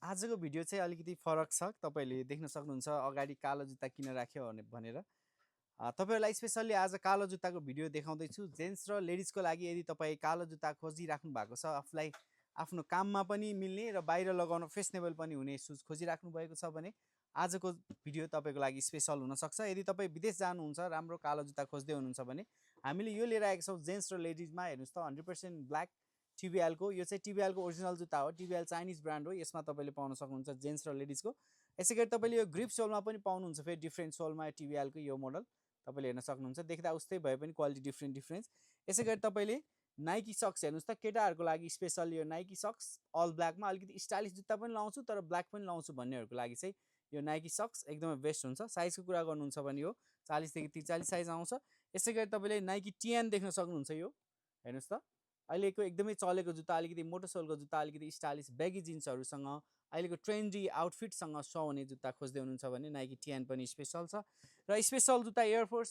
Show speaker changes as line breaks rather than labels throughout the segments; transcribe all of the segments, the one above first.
आजको भिडियो चाहिँ अलिकति फरक छ। तपाईँले देख्न सक्नुहुन्छ अगाडि कालो जुत्ता किन राख्यो भनेर। तपाईँहरूलाई स्पेसल्ली आज कालो जुत्ताको भिडियो देखाउँदैछु। जेन्ट्स र लेडिजको लागि यदि तपाईँ कालो जुत्ता खोजिराख्नु भएको छ, आफूलाई आफ्नो काममा पनि मिल्ने र बाहिर लगाउन फेसनेबल पनि हुने सुज खोजिराख्नु भएको छ भने आजको भिडियो तपाईँको लागि स्पेसल हुनसक्छ। यदि तपाईँ विदेश जानुहुन्छ, राम्रो कालो जुत्ता खोज्दै हुनुहुन्छ भने हामीले यो लिएर आएका छौँ जेन्ट्स र लेडिजमा। हेर्नुहोस् त 100% ब्ल्याक टिबिएलको, यो चाहिँ टिबिएलको ओरिजिनल जुत्ता हो। टिबिएल चाइनिज ब्रान्ड हो। यसमा तपाईँले पाउन सक्नुहुन्छ जेन्ट्स र लेडिजको। यसै गरी तपाईँले यो ग्रिप सोलमा पनि पाउनुहुन्छ, फेरि डिफ्रेन्ट सोलमा टिबिएलको यो मोडल तपाईँले हेर्न सक्नुहुन्छ। देख्दा उस्तै भए पनि क्वालिटी डिफ्रेन्स। यसै गरी तपाईँले नाइकी सक्स हेर्नुहोस् त, केटाहरूको लागि स्पेसल यो नाइकी सक्स अल ब्ल्याकमा। अलिकति स्टाइलिस जुत्ता पनि लाउँछु तर ब्ल्याक पनि लाउँछु भन्नेहरूको लागि चाहिँ यो नाइकी सक्स एकदमै बेस्ट हुन्छ। साइजको कुरा गर्नुहुन्छ भने यो 40 देखि 43 साइज आउँछ। यसै गरी तपाईँले नाइकी टिएन देख्न सक्नुहुन्छ। यो हेर्नुहोस् त, अहिलेको एकदमै चलेको जुत्ता, अलिकति मोटो सोलको जुत्ता, अलिकति स्टाइलिस बेगी जिन्सहरूसँग अहिलेको ट्रेन्डी आउटफिटसँग सुहाउने जुत्ता खोज्दै हुनुहुन्छ भने नाइकी टिएन पनि स्पेसल छ। र स्पेसल जुत्ता एयरफोर्स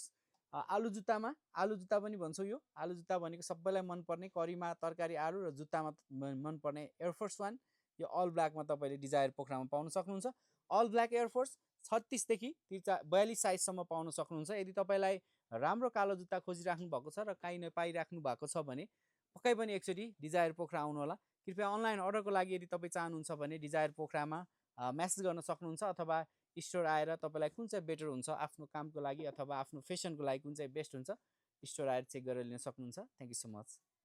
आलु जुत्तामा, आलु जुत्ता पनि भन्छौँ। यो आलु जुत्ता भनेको सबैलाई मनपर्ने, करीमा तरकारी आलु र जुत्तामा मनपर्ने एयरफोर्स वान। यो अल ब्ल्याकमा तपाईँले डिजायर पोखरामा पाउन सक्नुहुन्छ। अल ब्ल्याक एयरफोर्स 36 देखि 42 साइजसम्म पाउन सक्नुहुन्छ। यदि तपाईँलाई राम्रो कालो जुत्ता खोजिराख्नु भएको छ र काहीँ नपाइराख्नु भएको छ भने पक्कै पनि एकचोटि डिजायर पोखरा आउनु होला। कृपया अनलाइन अर्डरको लागि यदि तपाईँ चाहनुहुन्छ भने डिजायर पोखरामा मेसेज गर्न सक्नुहुन्छ, अथवा स्टोर आएर तपाईँलाई कुन चाहिँ बेटर हुन्छ आफ्नो कामको लागि अथवा आफ्नो फेसनको लागि कुन चाहिँ बेस्ट हुन्छ स्टोर आएर चेक गरेर लिन सक्नुहुन्छ। Thank you so much.